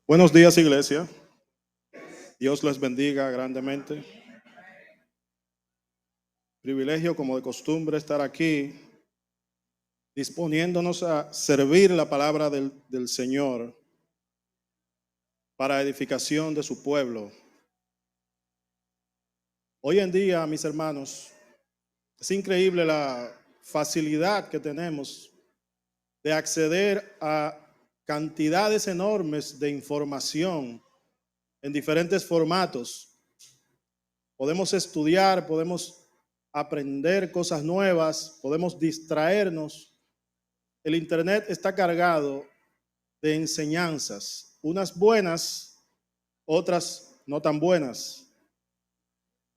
Buenos días, iglesia. Dios les bendiga grandemente. Privilegio, como de costumbre, estar aquí disponiéndonos a servir la palabra del Señor para edificación de su pueblo. Hoy en día, mis hermanos, es increíble la facilidad que tenemos de acceder a cantidades enormes de información en diferentes formatos. Podemos estudiar, podemos aprender cosas nuevas, podemos distraernos. El Internet está cargado de enseñanzas, unas buenas, otras no tan buenas,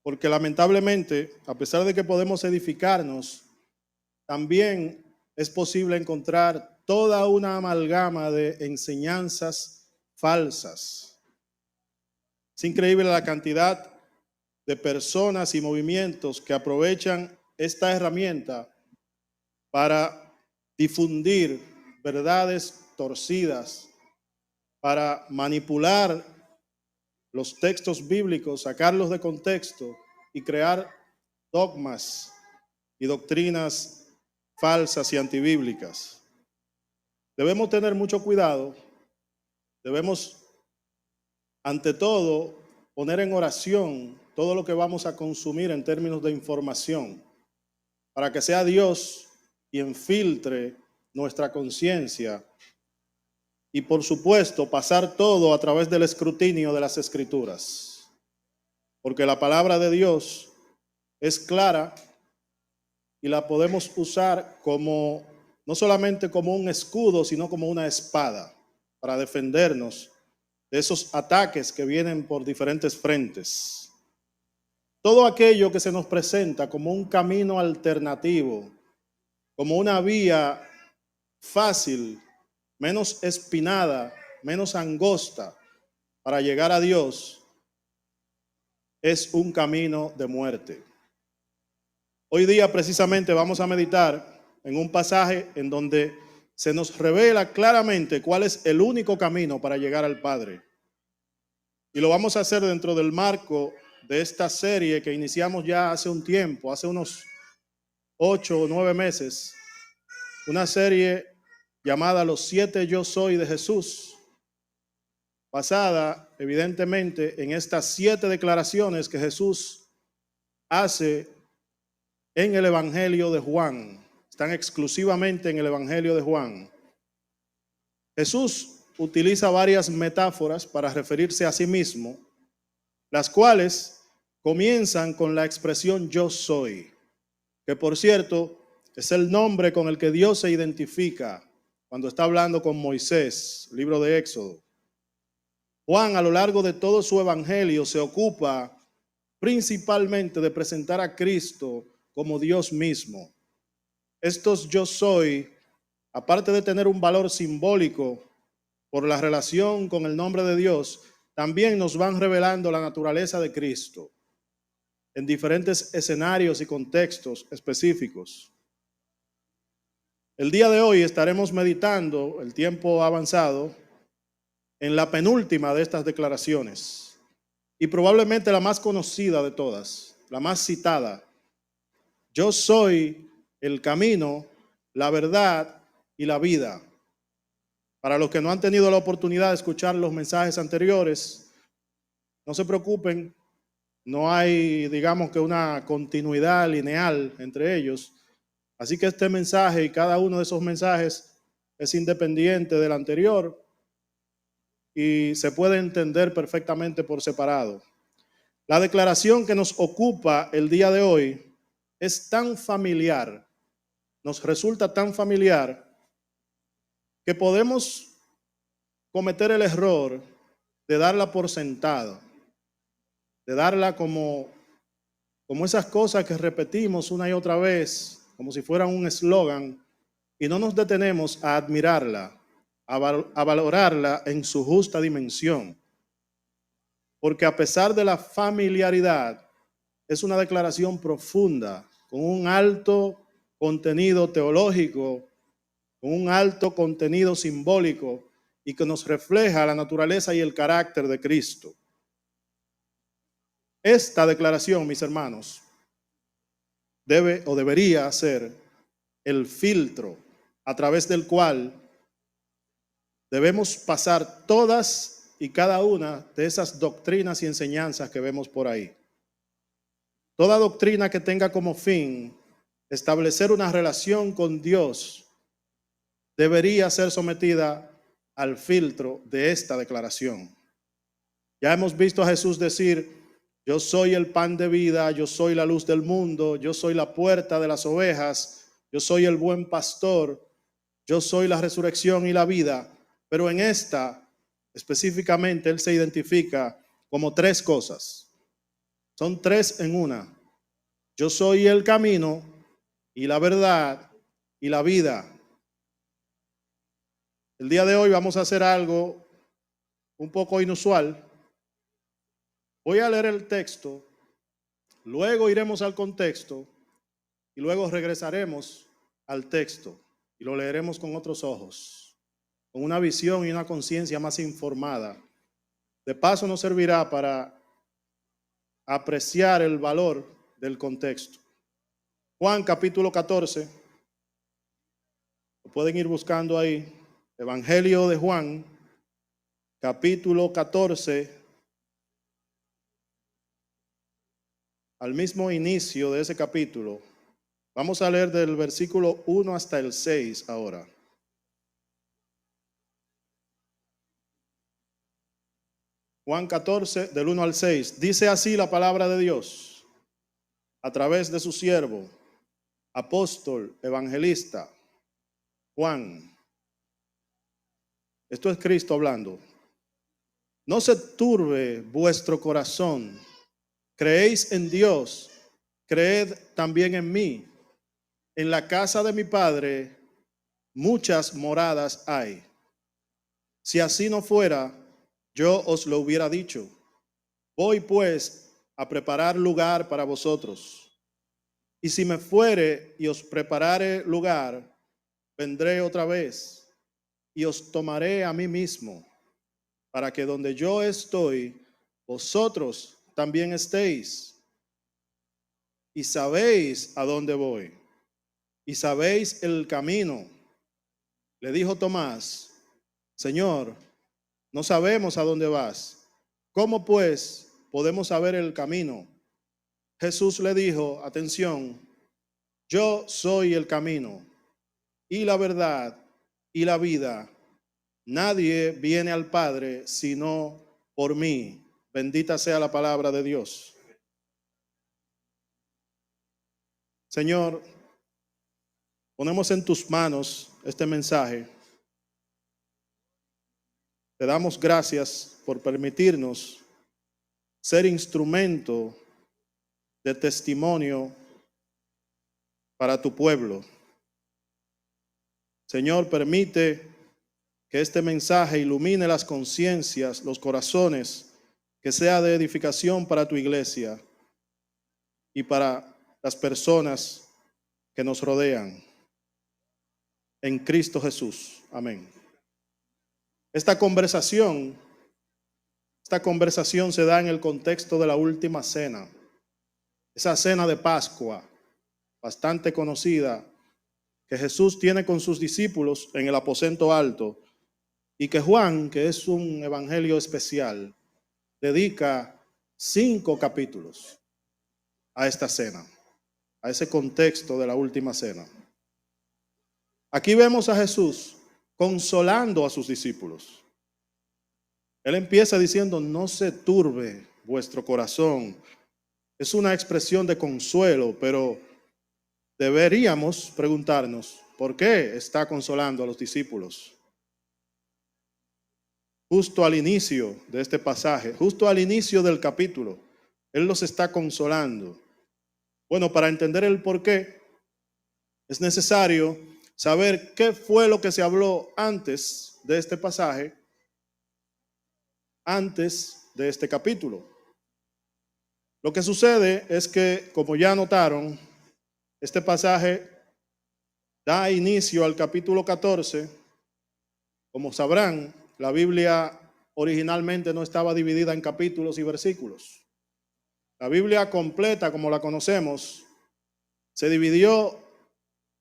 porque lamentablemente, a pesar de que podemos edificarnos, también es posible encontrar toda una amalgama de enseñanzas falsas. Es increíble la cantidad de personas y movimientos que aprovechan esta herramienta para difundir verdades torcidas, para manipular los textos bíblicos, sacarlos de contexto y crear dogmas y doctrinas falsas y antibíblicas. Debemos tener mucho cuidado, debemos ante todo poner en oración todo lo que vamos a consumir en términos de información, para que sea Dios quien filtre nuestra conciencia y, por supuesto, pasar todo a través del escrutinio de las Escrituras, porque la palabra de Dios es clara y la podemos usar como no solamente como un escudo, sino como una espada para defendernos de esos ataques que vienen por diferentes frentes. Todo aquello que se nos presenta como un camino alternativo, como una vía fácil, menos espinada, menos angosta para llegar a Dios, es un camino de muerte. Hoy día precisamente vamos a meditar en un pasaje en donde se nos revela claramente cuál es el único camino para llegar al Padre. Y lo vamos a hacer dentro del marco de esta serie que iniciamos ya hace un tiempo, hace unos 8 o 9 meses, una serie llamada Los 7 Yo Soy de Jesús, basada evidentemente en estas 7 declaraciones que Jesús hace en el Evangelio de Juan. Están exclusivamente en el Evangelio de Juan. Jesús utiliza varias metáforas para referirse a sí mismo, las cuales comienzan con la expresión yo soy, que por cierto es el nombre con el que Dios se identifica cuando está hablando con Moisés, libro de Éxodo. Juan, a lo largo de todo su evangelio, se ocupa principalmente de presentar a Cristo como Dios mismo. Estos yo soy, aparte de tener un valor simbólico por la relación con el nombre de Dios, también nos van revelando la naturaleza de Cristo en diferentes escenarios y contextos específicos. El día de hoy estaremos meditando, el tiempo avanzado, en la penúltima de estas declaraciones y probablemente la más conocida de todas, la más citada. Yo soy el camino, la verdad y la vida. Para los que no han tenido la oportunidad de escuchar los mensajes anteriores, no se preocupen, no hay, digamos que una continuidad lineal entre ellos. Así que este mensaje y cada uno de esos mensajes es independiente del anterior y se puede entender perfectamente por separado. La declaración que nos ocupa el día de hoy es tan familiar, nos resulta tan familiar que podemos cometer el error de darla por sentada, de darla como esas cosas que repetimos una y otra vez, como si fuera un eslogan, y no nos detenemos a admirarla, a valorarla en su justa dimensión. Porque a pesar de la familiaridad, es una declaración profunda, con un alto contenido teológico, con un alto contenido simbólico y que nos refleja la naturaleza y el carácter de Cristo. Esta declaración, mis hermanos, debe o debería ser el filtro a través del cual debemos pasar todas y cada una de esas doctrinas y enseñanzas que vemos por ahí. Toda doctrina que tenga como fin establecer una relación con Dios debería ser sometida al filtro de esta declaración. Ya hemos visto a Jesús decir: yo soy el pan de vida, yo soy la luz del mundo, yo soy la puerta de las ovejas, yo soy el buen pastor, yo soy la resurrección y la vida. Pero en esta, específicamente, Él se identifica como tres cosas. Son tres en una. Yo soy el camino y la verdad y la vida. El día de hoy vamos a hacer algo un poco inusual. Voy a leer el texto, luego iremos al contexto y luego regresaremos al texto y lo leeremos con otros ojos, con una visión y una conciencia más informada. De paso nos servirá para apreciar el valor del contexto. Juan capítulo 14, lo pueden ir buscando ahí, Evangelio de Juan, capítulo 14, al mismo inicio de ese capítulo. Vamos a leer del versículo 1 hasta el 6 ahora. Juan 14, del 1 al 6. Dice así la palabra de Dios a través de su siervo, apóstol, evangelista, Juan. Esto es Cristo hablando. No se turbe vuestro corazón. Creéis en Dios, creed también en mí. En la casa de mi Padre muchas moradas hay. Si así no fuera, yo os lo hubiera dicho. Voy pues a preparar lugar para vosotros. Y si me fuere y os preparare lugar, vendré otra vez y os tomaré a mí mismo, para que donde yo estoy, vosotros también estéis. Y sabéis a dónde voy, y sabéis el camino. Le dijo Tomás: Señor, no sabemos a dónde vas. ¿Cómo pues podemos saber el camino? Jesús le dijo: atención, yo soy el camino y la verdad y la vida. Nadie viene al Padre sino por mí. Bendita sea la palabra de Dios. Señor, ponemos en tus manos este mensaje. Te damos gracias por permitirnos ser instrumento de testimonio para tu pueblo. Señor, permite que este mensaje ilumine las conciencias, los corazones, que sea de edificación para tu iglesia y para las personas que nos rodean. En Cristo Jesús. Amén. Esta conversación se da en el contexto de la última cena. Esa cena de Pascua, bastante conocida, que Jesús tiene con sus discípulos en el aposento alto y que Juan, que es un evangelio especial, dedica 5 capítulos a esta cena, a ese contexto de la última cena. Aquí vemos a Jesús consolando a sus discípulos. Él empieza diciendo: no se turbe vuestro corazón. Es una expresión de consuelo, pero deberíamos preguntarnos, ¿por qué está consolando a los discípulos? Justo al inicio de este pasaje, justo al inicio del capítulo, Él los está consolando. Bueno, para entender el por qué, es necesario saber qué fue lo que se habló antes de este pasaje, antes de este capítulo. Lo que sucede es que, como ya notaron, este pasaje da inicio al capítulo 14. Como sabrán, la Biblia originalmente no estaba dividida en capítulos y versículos. La Biblia completa, como la conocemos, se dividió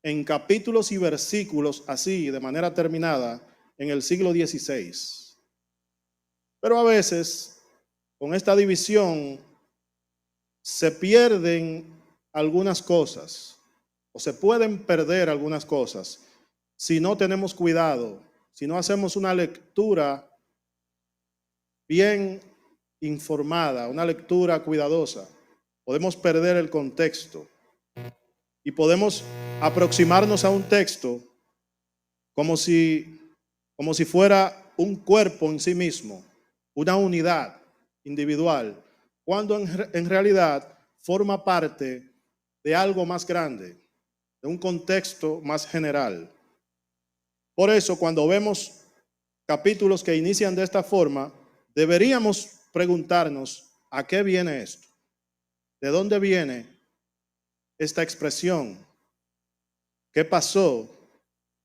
en capítulos y versículos así, de manera terminada, en el siglo XVI. Pero a veces, con esta división, se pierden algunas cosas, o se pueden perder algunas cosas, si no tenemos cuidado, si no hacemos una lectura bien informada, una lectura cuidadosa. Podemos perder el contexto y podemos aproximarnos a un texto como si fuera un cuerpo en sí mismo, una unidad individual, cuando en realidad forma parte de algo más grande, de un contexto más general. Por eso, cuando vemos capítulos que inician de esta forma, deberíamos preguntarnos, ¿a qué viene esto? ¿De dónde viene esta expresión? ¿Qué pasó?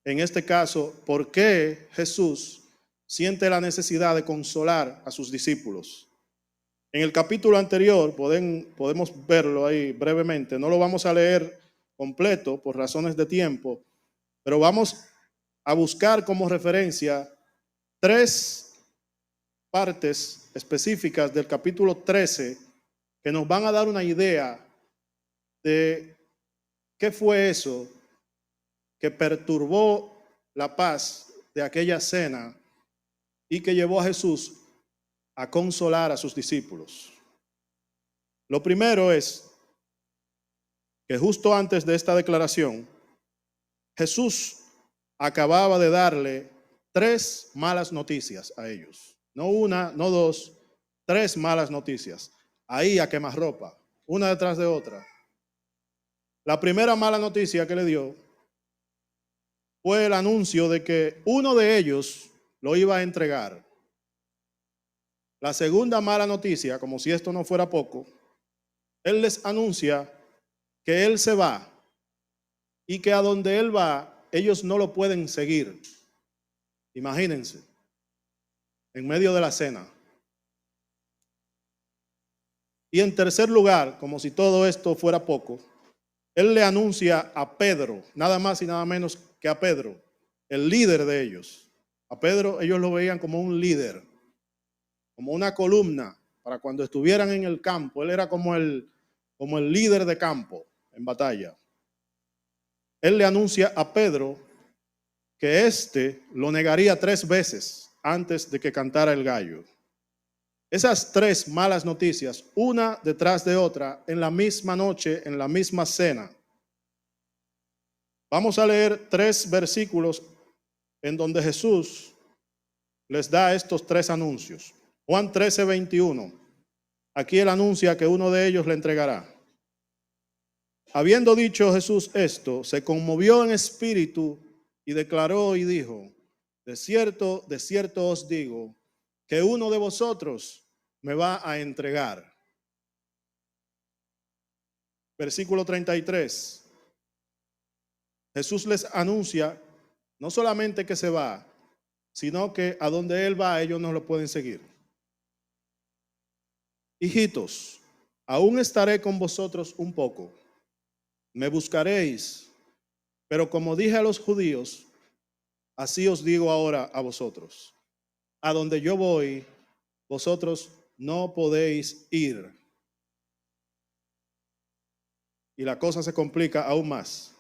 En este caso, ¿por qué Jesús siente la necesidad de consolar a sus discípulos? En el capítulo anterior, podemos verlo ahí brevemente, no lo vamos a leer completo por razones de tiempo, pero vamos a buscar como referencia 3 partes específicas del capítulo 13 que nos van a dar una idea de qué fue eso que perturbó la paz de aquella cena y que llevó a Jesús a consolar a sus discípulos. Lo primero es que justo antes de esta declaración, Jesús acababa de darle 3 malas noticias a ellos. No una, no 2, 3 malas noticias. Ahí a quemarropa, una detrás de otra. La primera mala noticia que le dio fue el anuncio de que uno de ellos lo iba a entregar. La segunda mala noticia, como si esto no fuera poco, él les anuncia que él se va y que a donde él va, ellos no lo pueden seguir. Imagínense, en medio de la cena. Y en tercer lugar, como si todo esto fuera poco, él le anuncia a Pedro, nada más y nada menos que a Pedro, el líder de ellos. A Pedro ellos lo veían como un líder, como una columna para cuando estuvieran en el campo. Él era como el líder de campo en batalla. Él le anuncia a Pedro que éste lo negaría 3 veces antes de que cantara el gallo. Esas 3 malas noticias, una detrás de otra, en la misma noche, en la misma cena. Vamos a leer 3 versículos en donde Jesús les da estos 3 anuncios. Juan 13:21. Aquí él anuncia que uno de ellos le entregará. Habiendo dicho Jesús esto, se conmovió en espíritu y declaró y dijo: de cierto os digo, que uno de vosotros me va a entregar. Versículo 33. Jesús les anuncia no solamente que se va, sino que a donde él va ellos no lo pueden seguir. Hijitos, aún estaré con vosotros un poco. Me buscaréis, pero como dije a los judíos, así os digo ahora a vosotros: a donde yo voy, vosotros no podéis ir. Y la cosa se complica aún más.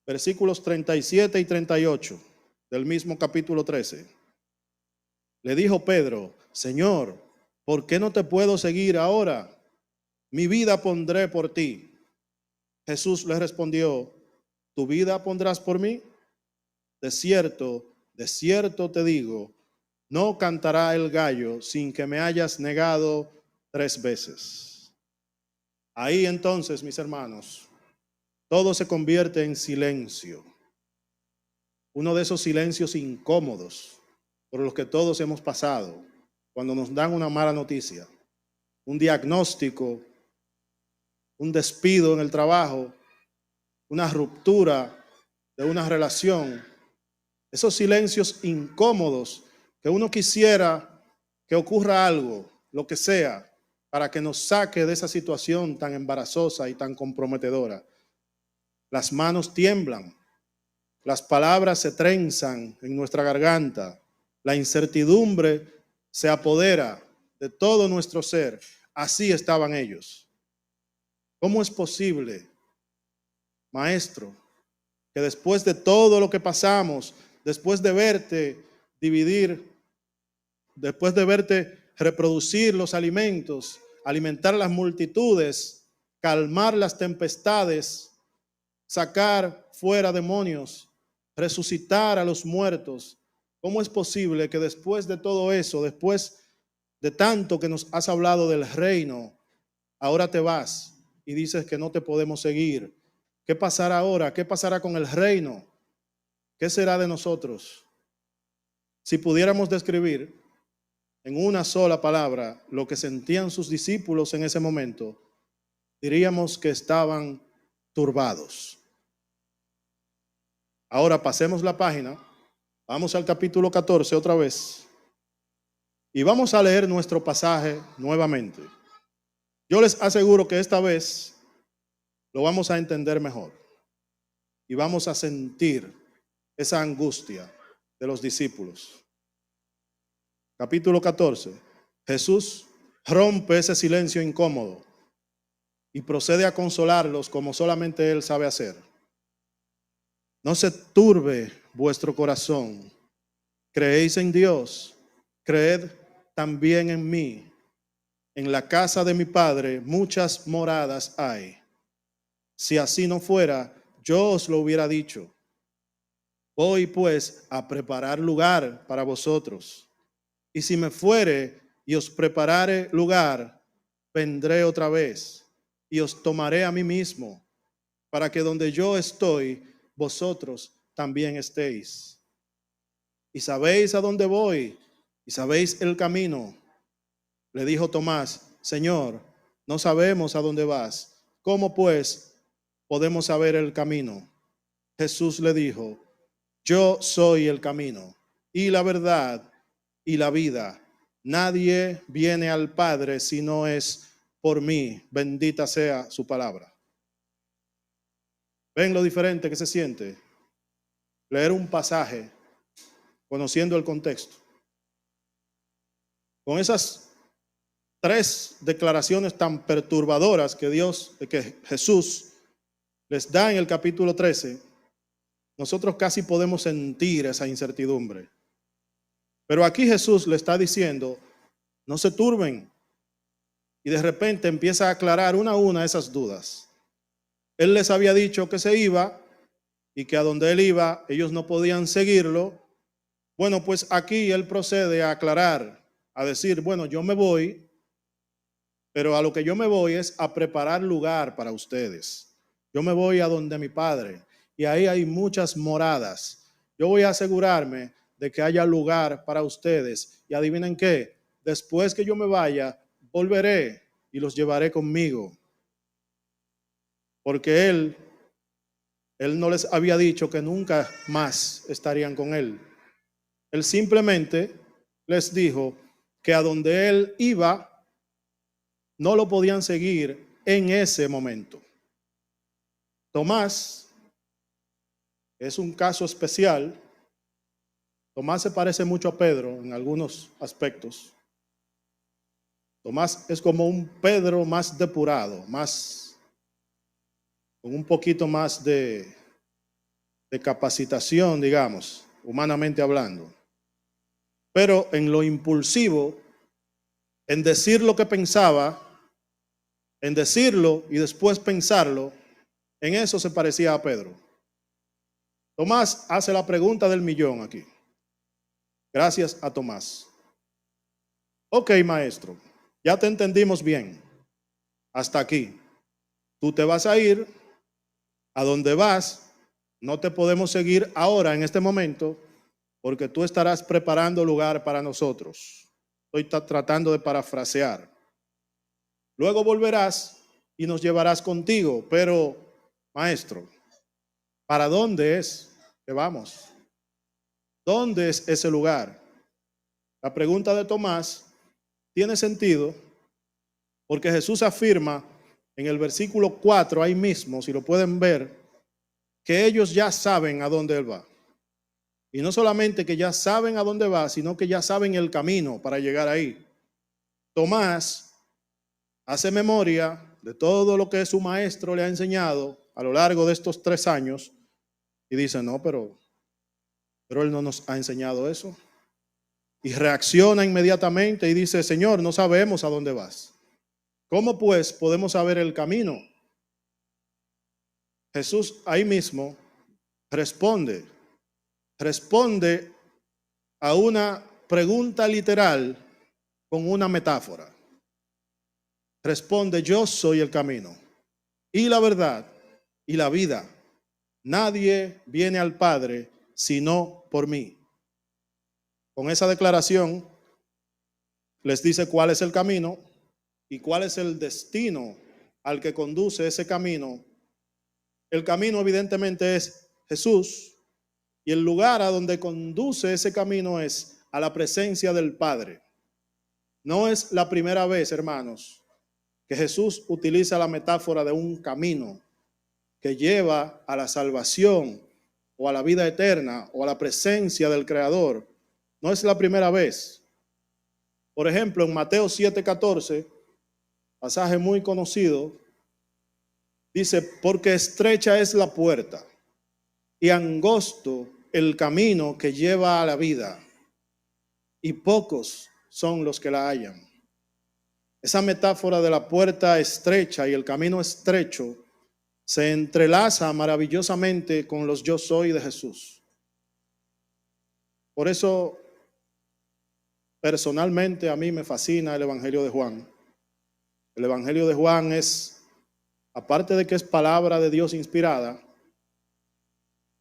Versículos 37 y 38 del mismo capítulo 13. Le dijo Pedro: Señor, ¿por qué no te puedo seguir ahora? Mi vida pondré por ti. Jesús le respondió: ¿tu vida pondrás por mí? De cierto te digo, no cantará el gallo sin que me hayas negado 3 veces. Ahí entonces, mis hermanos, todo se convierte en silencio. Uno de esos silencios incómodos por los que todos hemos pasado cuando nos dan una mala noticia, un diagnóstico, un despido en el trabajo, una ruptura de una relación. Esos silencios incómodos que uno quisiera que ocurra algo, lo que sea, para que nos saque de esa situación tan embarazosa y tan comprometedora. Las manos tiemblan, las palabras se trenzan en nuestra garganta, la incertidumbre se apodera de todo nuestro ser. Así estaban ellos. ¿Cómo es posible, maestro, que después de todo lo que pasamos, después de verte dividir, después de verte reproducir los alimentos, alimentar las multitudes, calmar las tempestades, sacar fuera demonios, resucitar a los muertos, ¿cómo es posible que después de todo eso, después de tanto que nos has hablado del reino, ahora te vas y dices que no te podemos seguir? ¿Qué pasará ahora? ¿Qué pasará con el reino? ¿Qué será de nosotros? Si pudiéramos describir en una sola palabra lo que sentían sus discípulos en ese momento, diríamos que estaban turbados. Ahora pasemos la página, vamos al capítulo 14 otra vez y vamos a leer nuestro pasaje nuevamente. Yo les aseguro que esta vez lo vamos a entender mejor y vamos a sentir esa angustia de los discípulos. Capítulo 14. Jesús rompe ese silencio incómodo y procede a consolarlos como solamente Él sabe hacer. No se turbe vuestro corazón. Creéis en Dios, creed también en mí. En la casa de mi Padre muchas moradas hay. Si así no fuera, yo os lo hubiera dicho. Voy pues a preparar lugar para vosotros. Y si me fuere y os preparare lugar, vendré otra vez y os tomaré a mí mismo, para que donde yo estoy, vosotros también estéis. Y sabéis a dónde voy, y sabéis el camino. Le dijo Tomás: Señor, no sabemos a dónde vas. ¿Cómo pues podemos saber el camino? Jesús le dijo: yo soy el camino y la verdad y la vida. Nadie viene al Padre si no es por mí. Bendita sea su palabra. ¿Ven lo diferente que se siente leer un pasaje conociendo el contexto? Con esas tres declaraciones tan perturbadoras que Jesús les da en el capítulo 13, nosotros casi podemos sentir esa incertidumbre. Pero aquí Jesús le está diciendo: no se turben. Y de repente empieza a aclarar una a una esas dudas. Él les había dicho que se iba y que a donde él iba ellos no podían seguirlo. Bueno, pues aquí él procede a aclarar, a decir: bueno, yo me voy, pero a lo que yo me voy es a preparar lugar para ustedes. Yo me voy a donde mi Padre y ahí hay muchas moradas. Yo voy a asegurarme de que haya lugar para ustedes. Y adivinen qué, después que yo me vaya, volveré y los llevaré conmigo. Porque él no les había dicho que nunca más estarían con él. Él simplemente les dijo que a donde él iba no lo podían seguir en ese momento. Tomás es un caso especial. Tomás se parece mucho a Pedro en algunos aspectos. Tomás es como un Pedro más depurado, con un poquito más de capacitación, digamos, humanamente hablando. Pero en lo impulsivo, en decir lo que pensaba, en decirlo y después pensarlo, en eso se parecía a Pedro. Tomás hace la pregunta del millón aquí. Gracias a Tomás. Ok, maestro, ya te entendimos bien. Hasta aquí. Tú te vas a ir. A donde vas, no te podemos seguir ahora en este momento porque tú estarás preparando lugar para nosotros. Estoy tratando de parafrasear. Luego volverás y nos llevarás contigo. Pero, maestro, ¿para dónde es que vamos? ¿Dónde es ese lugar? La pregunta de Tomás tiene sentido porque Jesús afirma en el versículo 4, ahí mismo, si lo pueden ver, que ellos ya saben a dónde Él va. Y no solamente que ya saben a dónde va, sino que ya saben el camino para llegar ahí. Tomás hace memoria de todo lo que su maestro le ha enseñado a lo largo de estos 3 años y dice, no, pero Él no nos ha enseñado eso. Y reacciona inmediatamente y dice, Señor, no sabemos a dónde vas. ¿Cómo pues podemos saber el camino? Jesús ahí mismo responde a una pregunta literal con una metáfora. Responde, yo soy el camino y la verdad y la vida. Nadie viene al Padre sino por mí. Con esa declaración les dice cuál es el camino y cuál es el destino al que conduce ese camino. El camino evidentemente es Jesús y el lugar a donde conduce ese camino es a la presencia del Padre. No es la primera vez, hermanos, que Jesús utiliza la metáfora de un camino que lleva a la salvación o a la vida eterna o a la presencia del Creador. No es la primera vez. Por ejemplo, en Mateo 7:14, pasaje muy conocido, dice, porque estrecha es la puerta y angosto el camino que lleva a la vida, y pocos son los que la hallan. Esa metáfora de la puerta estrecha y el camino estrecho se entrelaza maravillosamente con los yo soy de Jesús. Por eso, personalmente, a mí me fascina el Evangelio de Juan. El Evangelio de Juan es, aparte de que es palabra de Dios inspirada,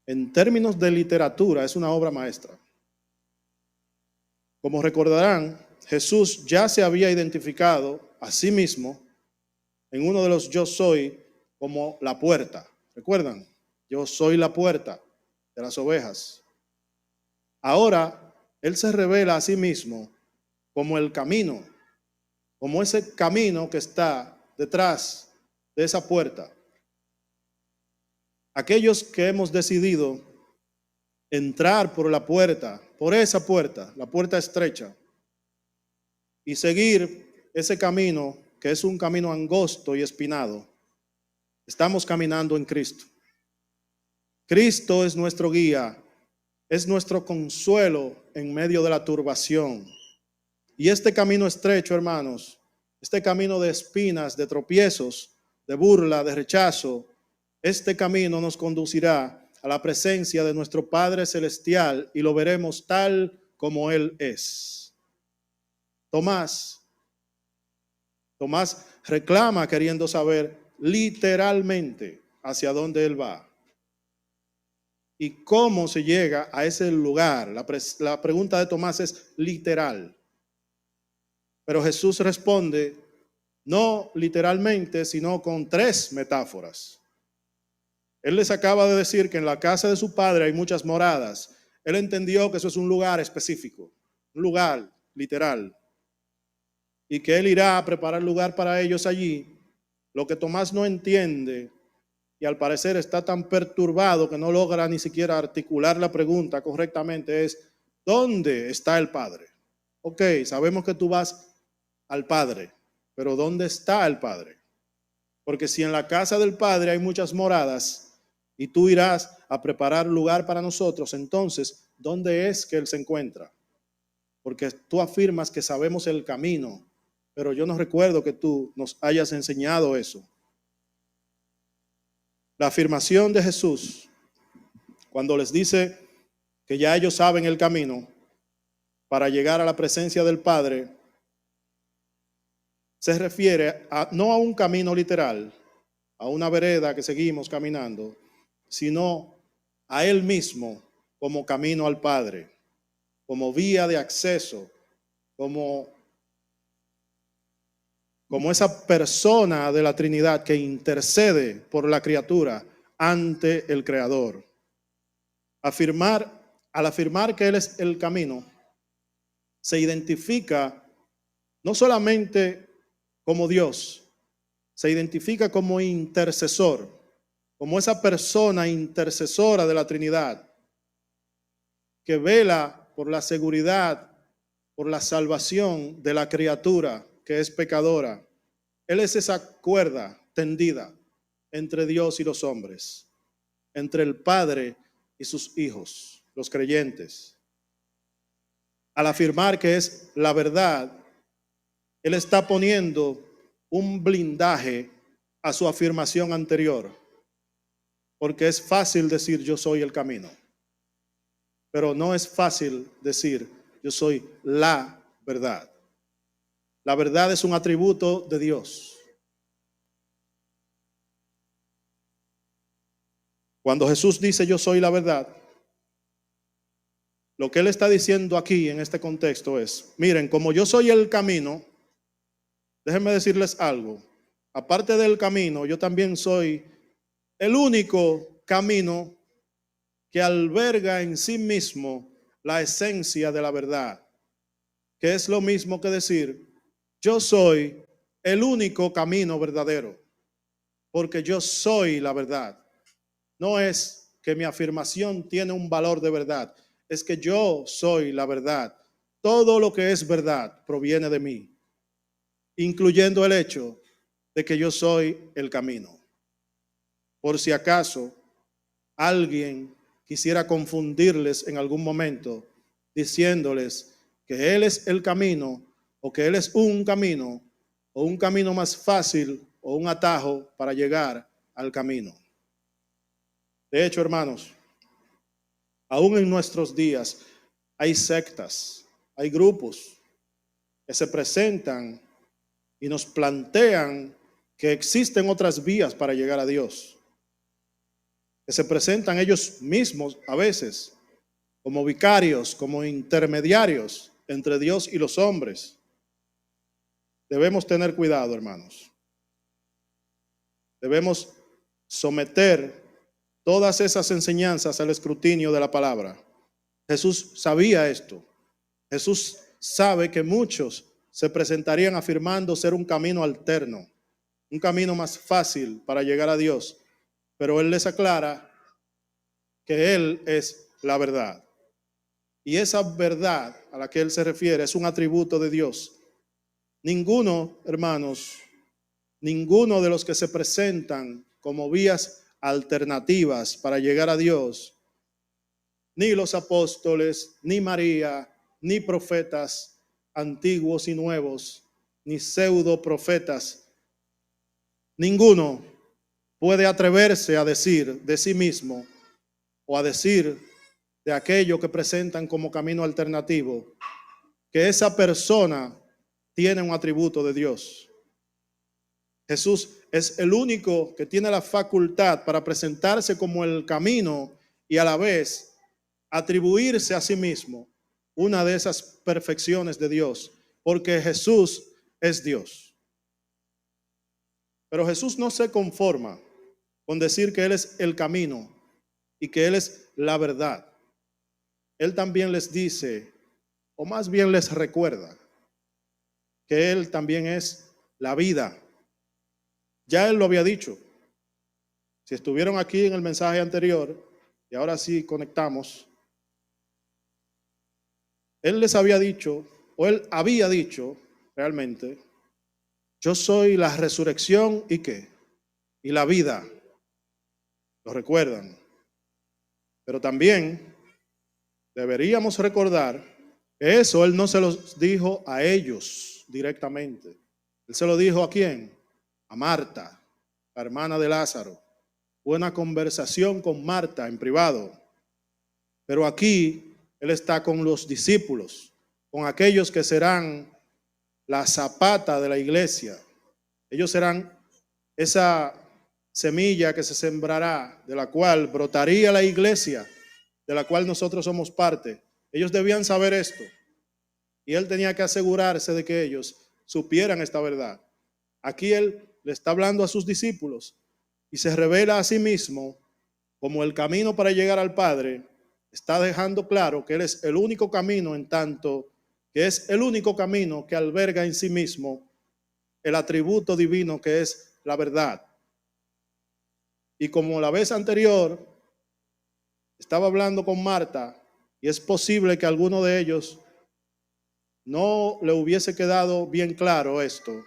en términos de literatura es una obra maestra. Como recordarán, Jesús ya se había identificado a sí mismo en uno de los yo soy como la puerta. ¿Recuerdan? Yo soy la puerta de las ovejas. Ahora, Él se revela a sí mismo como el camino, como ese camino que está detrás de esa puerta. Aquellos que hemos decidido entrar por la puerta, por esa puerta, la puerta estrecha, y seguir ese camino que es un camino angosto y espinado, estamos caminando en Cristo. Cristo es nuestro guía, es nuestro consuelo en medio de la turbación. Y este camino estrecho, hermanos, este camino de espinas, de tropiezos, de burla, de rechazo, este camino nos conducirá a la presencia de nuestro Padre Celestial y lo veremos tal como Él es. Tomás reclama queriendo saber literalmente hacia dónde Él va y cómo se llega a ese lugar. La pregunta de Tomás es literal. Pero Jesús responde no literalmente, sino con 3 metáforas. Él les acaba de decir que en la casa de su padre hay muchas moradas. Él entendió que eso es un lugar específico, un lugar literal, y que Él irá a preparar lugar para ellos allí. Lo que Tomás no entiende, y al parecer está tan perturbado que no logra ni siquiera articular la pregunta correctamente, es ¿dónde está el Padre? Ok, sabemos que tú vas al Padre, pero ¿dónde está el Padre? Porque si en la casa del Padre hay muchas moradas y tú irás a preparar lugar para nosotros, entonces, ¿dónde es que Él se encuentra? Porque tú afirmas que sabemos el camino, pero yo no recuerdo que tú nos hayas enseñado eso. La afirmación de Jesús, cuando les dice que ya ellos saben el camino para llegar a la presencia del Padre, se refiere no a un camino literal, a una vereda que seguimos caminando, sino a Él mismo como camino al Padre, como vía de acceso, como esa persona de la Trinidad que intercede por la criatura ante el Creador. Al afirmar que Él es el camino, se identifica no solamente como Dios, se identifica como intercesor, como esa persona intercesora de la Trinidad, que vela por la seguridad, por la salvación de la criatura que es pecadora. Él es esa cuerda tendida entre Dios y los hombres, entre el Padre y sus hijos, los creyentes. Al afirmar que es la verdad, Él está poniendo un blindaje a su afirmación anterior, porque es fácil decir yo soy el camino, pero no es fácil decir yo soy la verdad. La verdad es un atributo de Dios. Cuando Jesús dice yo soy la verdad, lo que Él está diciendo aquí en este contexto es, miren, como yo soy el camino, déjenme decirles algo. Aparte del camino, yo también soy el único camino que alberga en sí mismo la esencia de la verdad, que es lo mismo que decir, yo soy el único camino verdadero, porque yo soy la verdad. No es que mi afirmación tiene un valor de verdad, es que yo soy la verdad. Todo lo que es verdad proviene de mí, incluyendo el hecho de que yo soy el camino. Por si acaso alguien quisiera confundirles en algún momento, diciéndoles que Él es el camino, o que Él es un camino, o un camino más fácil, o un atajo para llegar al camino. De hecho, hermanos, aún en nuestros días hay sectas, hay grupos que se presentan y nos plantean que existen otras vías para llegar a Dios, que se presentan ellos mismos a veces como vicarios, como intermediarios entre Dios y los hombres. Debemos tener cuidado, hermanos. Debemos someter todas esas enseñanzas al escrutinio de la palabra. Jesús sabía esto. Jesús sabe que muchos se presentarían afirmando ser un camino alterno, un camino más fácil para llegar a Dios, pero Él les aclara que Él es la verdad. Y esa verdad a la que Él se refiere es un atributo de Dios. Ninguno, hermanos, ninguno de los que se presentan como vías alternativas para llegar a Dios, ni los apóstoles, ni María, ni profetas antiguos y nuevos, ni pseudo profetas, ninguno puede atreverse a decir de sí mismo o a decir de aquello que presentan como camino alternativo, que esa persona tiene un atributo de Dios. Jesús es el único que tiene la facultad para presentarse como el camino y a la vez atribuirse a sí mismo una de esas perfecciones de Dios, porque Jesús es Dios. Pero Jesús no se conforma con decir que Él es el camino y que Él es la verdad. Él también les dice, o más bien les recuerda, que Él también es la vida. Ya Él lo había dicho. Si estuvieron aquí en el mensaje anterior, y ahora sí conectamos, Él les había dicho, o Él había dicho realmente, yo soy la resurrección y qué, y la vida. ¿Lo recuerdan? Pero también deberíamos recordar que eso Él no se los dijo a ellos directamente. Él se lo dijo ¿a quién? A Marta, la hermana de Lázaro. Fue una conversación con Marta en privado. Pero aquí Él está con los discípulos, con aquellos que serán la zapata de la iglesia. Ellos serán esa semilla que se sembrará, de la cual brotaría la iglesia, de la cual nosotros somos parte. Ellos debían saber esto. Y Él tenía que asegurarse de que ellos supieran esta verdad. Aquí Él le está hablando a sus discípulos y se revela a sí mismo como el camino para llegar al Padre. Está dejando claro que Él es el único camino en tanto que es el único camino que alberga en sí mismo el atributo divino que es la verdad. Y como la vez anterior estaba hablando con Marta, y es posible que a alguno de ellos no le hubiese quedado bien claro esto,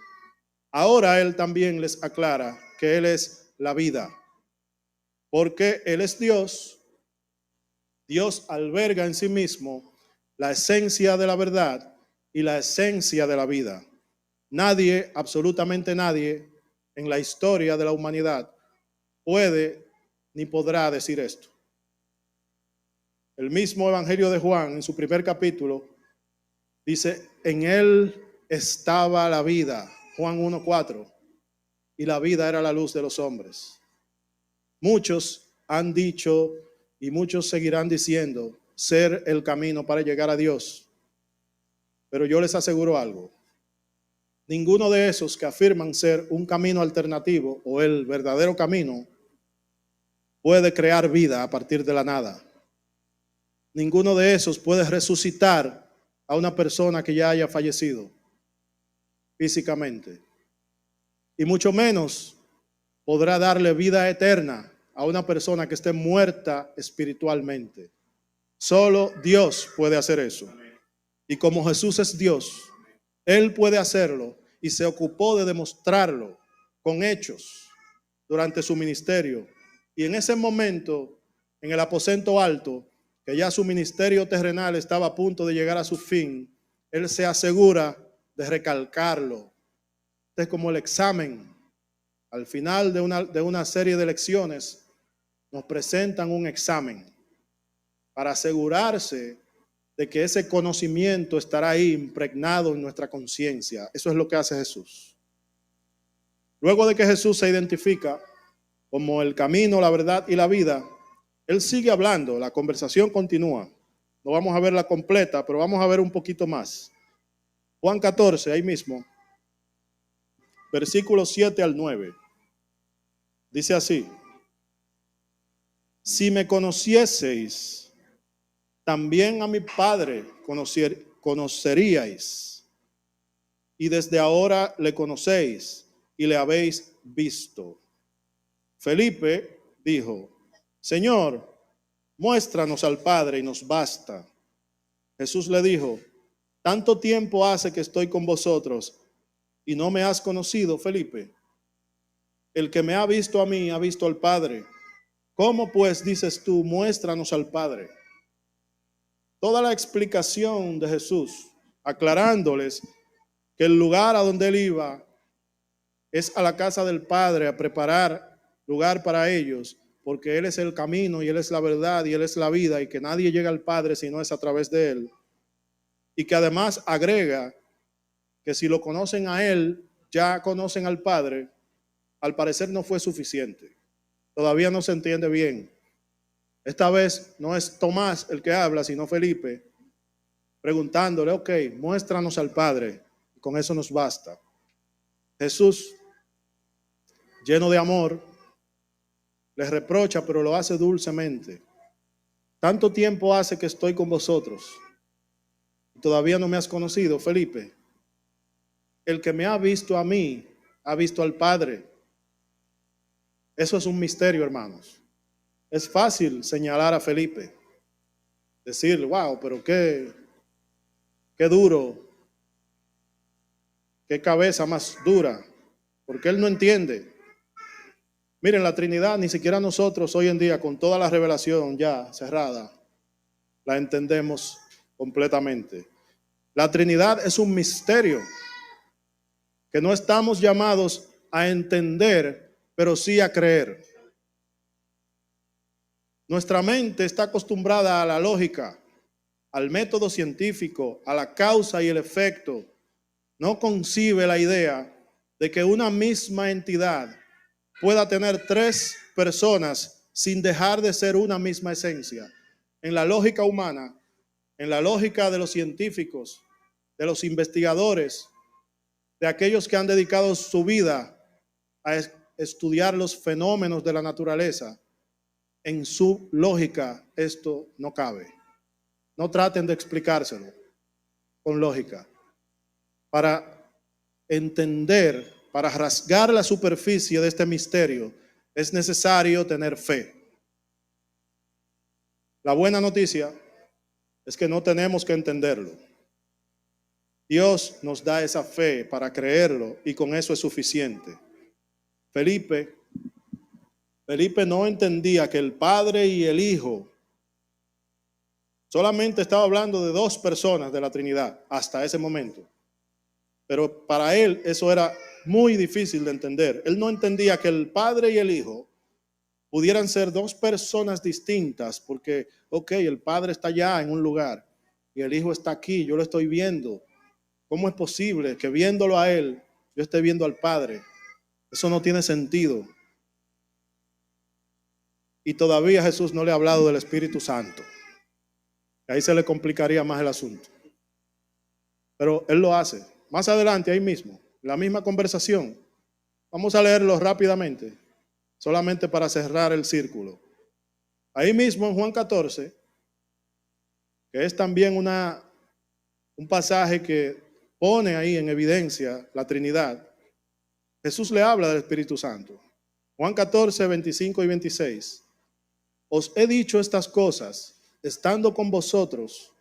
ahora él también les aclara que él es la vida, porque él es Dios. Dios alberga en sí mismo la esencia de la verdad y la esencia de la vida. Nadie, absolutamente nadie, en la historia de la humanidad puede ni podrá decir esto. El mismo Evangelio de Juan, en su primer capítulo, dice, en él estaba la vida, Juan 1:4, y la vida era la luz de los hombres. Muchos han dicho y muchos seguirán diciendo ser el camino para llegar a Dios. Pero yo les aseguro algo. Ninguno de esos que afirman ser un camino alternativo o el verdadero camino puede crear vida a partir de la nada. Ninguno de esos puede resucitar a una persona que ya haya fallecido físicamente. Y mucho menos podrá darle vida eterna a una persona que esté muerta espiritualmente. Solo Dios puede hacer eso. Y como Jesús es Dios, Él puede hacerlo y se ocupó de demostrarlo con hechos durante su ministerio. Y en ese momento, en el aposento alto, que ya su ministerio terrenal estaba a punto de llegar a su fin, Él se asegura de recalcarlo. Este es como el examen. Al final de una serie de lecciones, nos presentan un examen para asegurarse de que ese conocimiento estará ahí impregnado en nuestra conciencia. Eso es lo que hace Jesús. Luego de que Jesús se identifica como el camino, la verdad y la vida, Él sigue hablando, la conversación continúa. No vamos a verla completa, pero vamos a ver un poquito más. Juan 14, ahí mismo, versículos 7 al 9. Dice así: si me conocieseis, también a mi Padre conoceríais, y desde ahora le conocéis y le habéis visto. Felipe dijo: Señor, muéstranos al Padre y nos basta. Jesús le dijo: ¿tanto tiempo hace que estoy con vosotros y no me has conocido, Felipe? El que me ha visto a mí ha visto al Padre. ¿Cómo pues dices tú, muéstranos al Padre? Toda la explicación de Jesús, aclarándoles que el lugar a donde él iba es a la casa del Padre, a preparar lugar para ellos, porque Él es el camino y Él es la verdad y Él es la vida, y que nadie llega al Padre si no es a través de Él. Y que además agrega que si lo conocen a Él, ya conocen al Padre. Al parecer no fue suficiente. Todavía no se entiende bien. Esta vez no es Tomás el que habla, sino Felipe, preguntándole: ok, muéstranos al Padre, y con eso nos basta. Jesús, lleno de amor, les reprocha, pero lo hace dulcemente. Tanto tiempo hace que estoy con vosotros y todavía no me has conocido, Felipe. El que me ha visto a mí, ha visto al Padre. Eso es un misterio, hermanos. Es fácil señalar a Felipe, decir, wow, pero qué duro, qué cabeza más dura, porque él no entiende. Miren, la Trinidad, ni siquiera nosotros hoy en día, con toda la revelación ya cerrada, la entendemos completamente. La Trinidad es un misterio que no estamos llamados a entender, pero sí a creer. Nuestra mente está acostumbrada a la lógica, al método científico, a la causa y el efecto. No concibe la idea de que una misma entidad pueda tener tres personas sin dejar de ser una misma esencia. En la lógica humana, en la lógica de los científicos, de los investigadores, de aquellos que han dedicado su vida a estudiar los fenómenos de la naturaleza, en su lógica esto no cabe. No traten de explicárselo. con lógica. Para entender, para rasgar la superficie de este misterio, es necesario tener fe. La buena noticia es que no tenemos que entenderlo. Dios nos da esa fe para creerlo y con eso es suficiente. Felipe no entendía que el Padre y el Hijo solamente estaba hablando de dos personas de la Trinidad hasta ese momento. Pero para él eso era muy difícil de entender. Él no entendía que el Padre y el Hijo pudieran ser dos personas distintas porque, el Padre está allá en un lugar y el Hijo está aquí, yo lo estoy viendo. ¿Cómo es posible que viéndolo a Él, yo esté viendo al Padre? Eso no tiene sentido. Y todavía Jesús no le ha hablado del Espíritu Santo. Ahí se le complicaría más el asunto. Pero Él lo hace. Más adelante, ahí mismo, la misma conversación. Vamos a leerlo rápidamente, solamente para cerrar el círculo. Ahí mismo en Juan 14, que es también un pasaje que pone ahí en evidencia la Trinidad, Jesús le habla del Espíritu Santo. Juan 14, 25 y 26. Os he dicho estas cosas estando con vosotros,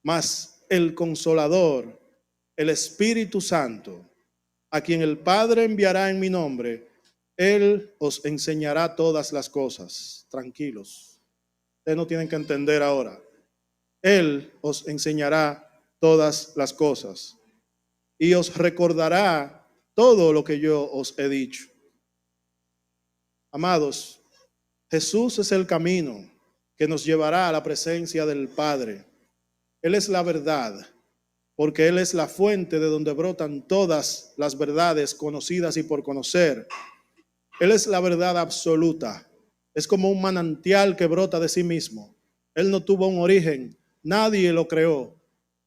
mas el Consolador, el Espíritu Santo, a quien el Padre enviará en mi nombre, Él os enseñará todas las cosas. Tranquilos, ustedes no tienen que entender ahora. Él os enseñará todas las cosas y os recordará todo lo que yo os he dicho. Amados, Jesús es el camino que nos llevará a la presencia del Padre. Él es la verdad, porque Él es la fuente de donde brotan todas las verdades conocidas y por conocer. Él es la verdad absoluta. Es como un manantial que brota de sí mismo. Él no tuvo un origen, nadie lo creó.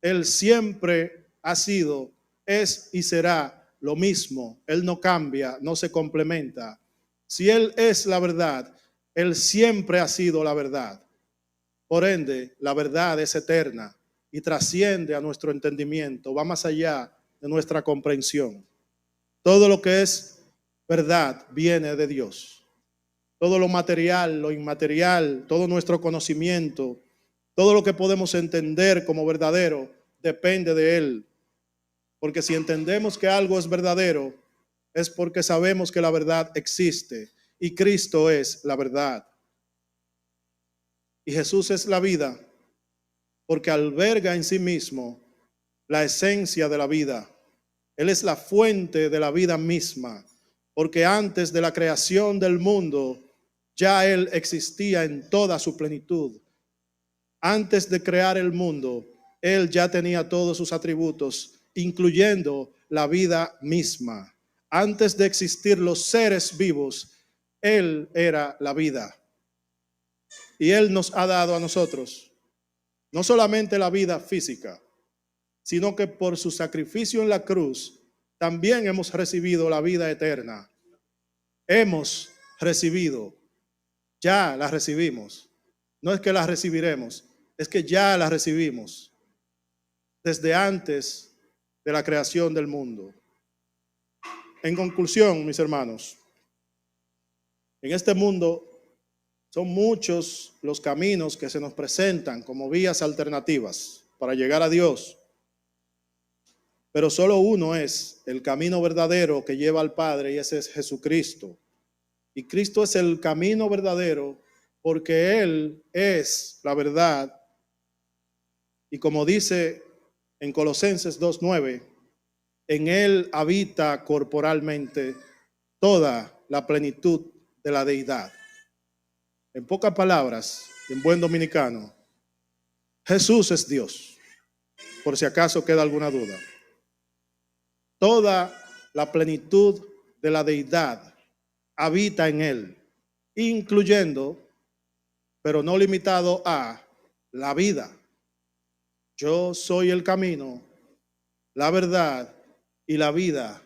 Él siempre ha sido, es y será lo mismo. Él no cambia, no se complementa. Si Él es la verdad, Él siempre ha sido la verdad. Por ende, la verdad es eterna y trasciende a nuestro entendimiento, va más allá de nuestra comprensión. Todo lo que es verdad viene de Dios. Todo lo material, lo inmaterial, todo nuestro conocimiento, todo lo que podemos entender como verdadero, depende de Él. Porque si entendemos que algo es verdadero, es porque sabemos que la verdad existe y Cristo es la verdad. Y Jesús es la vida, porque alberga en sí mismo la esencia de la vida. Él es la fuente de la vida misma, porque antes de la creación del mundo, ya Él existía en toda su plenitud. Antes de crear el mundo, Él ya tenía todos sus atributos, incluyendo la vida misma. Antes de existir los seres vivos, Él era la vida. Y Él nos ha dado a nosotros no solamente la vida física, sino que por su sacrificio en la cruz, también hemos recibido la vida eterna. Hemos recibido, ya la recibimos. No es que la recibiremos, es que ya la recibimos desde antes de la creación del mundo. En conclusión, mis hermanos, en este mundo son muchos los caminos que se nos presentan como vías alternativas para llegar a Dios. Pero solo uno es el camino verdadero que lleva al Padre y ese es Jesucristo. Y Cristo es el camino verdadero porque Él es la verdad. Y como dice en Colosenses 2:9, en Él habita corporalmente toda la plenitud de la deidad. En pocas palabras, en buen dominicano, Jesús es Dios, por si acaso queda alguna duda. Toda la plenitud de la deidad habita en Él, incluyendo, pero no limitado a, la vida. Yo soy el camino, la verdad y la vida.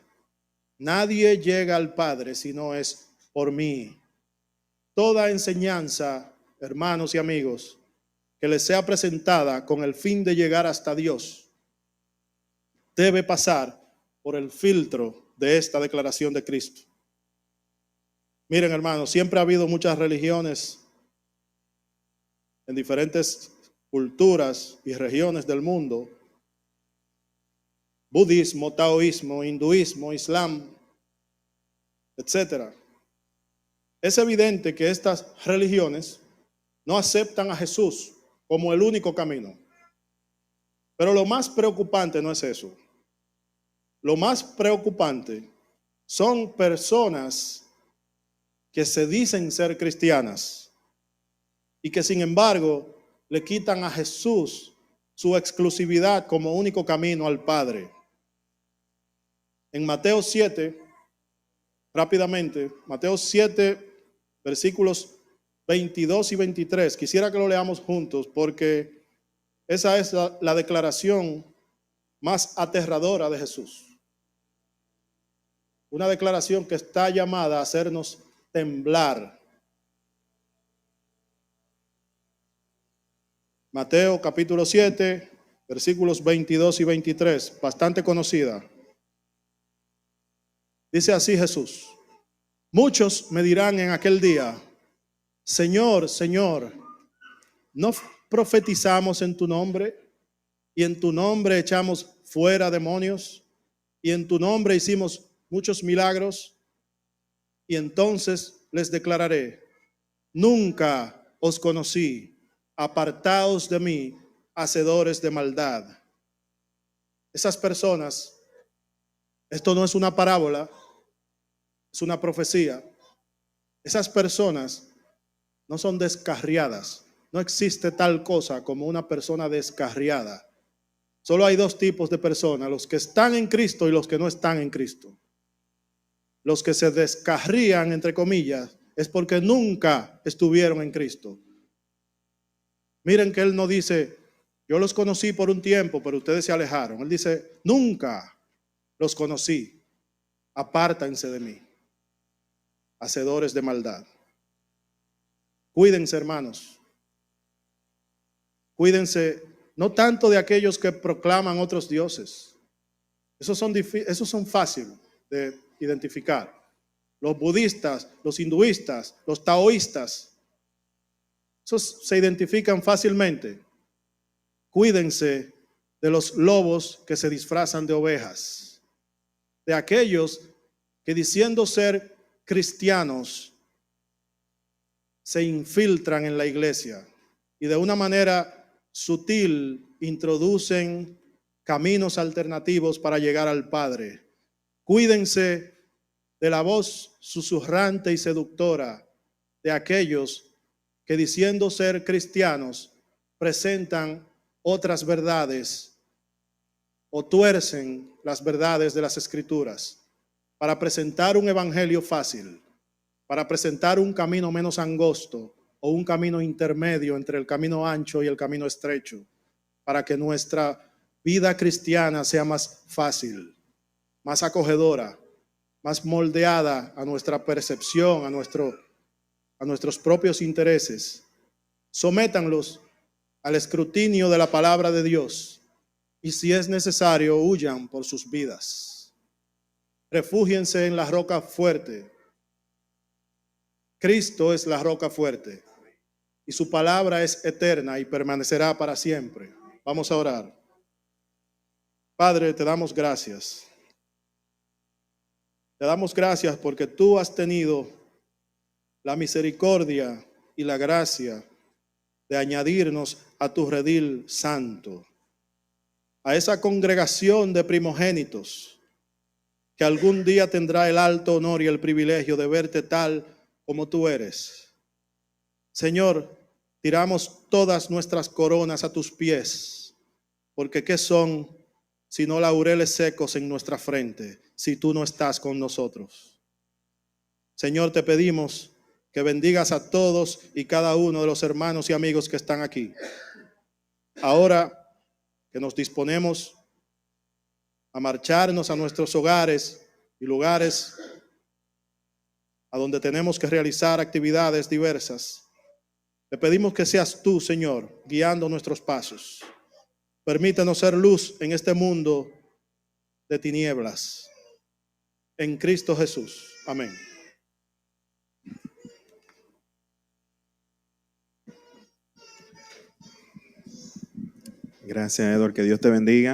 Nadie llega al Padre si no es por mí. Toda enseñanza, hermanos y amigos, que les sea presentada con el fin de llegar hasta Dios, debe pasar por el filtro de esta declaración de Cristo. Miren, hermanos, siempre ha habido muchas religiones en diferentes culturas y regiones del mundo: budismo, taoísmo, hinduismo, islam, etc. Es evidente que estas religiones no aceptan a Jesús como el único camino. Pero lo más preocupante no es eso. Lo más preocupante son personas que se dicen ser cristianas y que sin embargo le quitan a Jesús su exclusividad como único camino al Padre. En Mateo 7, rápidamente, Mateo 7, versículos 22 y 23, quisiera que lo leamos juntos porque esa es la declaración más aterradora de Jesús. Una declaración que está llamada a hacernos temblar. Mateo capítulo 7, versículos 22 y 23, bastante conocida. Dice así Jesús: muchos me dirán en aquel día: Señor, Señor, ¿no profetizamos en tu nombre? Y en tu nombre echamos fuera demonios, y en tu nombre hicimos muchos milagros. Y entonces les declararé: nunca os conocí, apartaos de mí, hacedores de maldad. Esas personas, esto no es una parábola, es una profecía. Esas personas no son descarriadas. No existe tal cosa como una persona descarriada. Solo hay dos tipos de personas: los que están en Cristo y los que no están en Cristo. Los que se descarrían, entre comillas, es porque nunca estuvieron en Cristo. Miren que Él no dice: yo los conocí por un tiempo, pero ustedes se alejaron. Él dice: nunca los conocí, apártense de mí, hacedores de maldad. Cuídense, hermanos. Cuídense no tanto de aquellos que proclaman otros dioses. Esos son fáciles de identificar. Los budistas, los hinduistas, los taoístas, esos se identifican fácilmente. Cuídense de los lobos que se disfrazan de ovejas, de aquellos que diciendo ser cristianos se infiltran en la iglesia y de una manera sutil introducen caminos alternativos para llegar al Padre. Cuídense de la voz susurrante y seductora de aquellos que diciendo ser cristianos presentan otras verdades o tuercen las verdades de las Escrituras para presentar un evangelio fácil, para presentar un camino menos angosto o un camino intermedio entre el camino ancho y el camino estrecho, para que nuestra vida cristiana sea más fácil, más acogedora, más moldeada a nuestra percepción, a nuestros propios intereses. Sométanlos al escrutinio de la palabra de Dios y si es necesario, huyan por sus vidas. Refúgiense en la roca fuerte. Cristo es la roca fuerte y su palabra es eterna y permanecerá para siempre. Vamos a orar. Padre, te damos gracias. Te damos gracias porque tú has tenido la misericordia y la gracia de añadirnos a tu redil santo, a esa congregación de primogénitos que algún día tendrá el alto honor y el privilegio de verte tal como tú eres. Señor, tiramos todas nuestras coronas a tus pies, porque ¿qué son sino laureles secos en nuestra frente si tú no estás con nosotros? Señor, te pedimos que bendigas a todos y cada uno de los hermanos y amigos que están aquí. Ahora que nos disponemos a marcharnos a nuestros hogares y lugares a donde tenemos que realizar actividades diversas, Le pedimos que seas tú, Señor, guiando nuestros pasos. Permítanos ser luz en este mundo de tinieblas. En Cristo Jesús. Amén. Gracias, Edward. Que Dios te bendiga.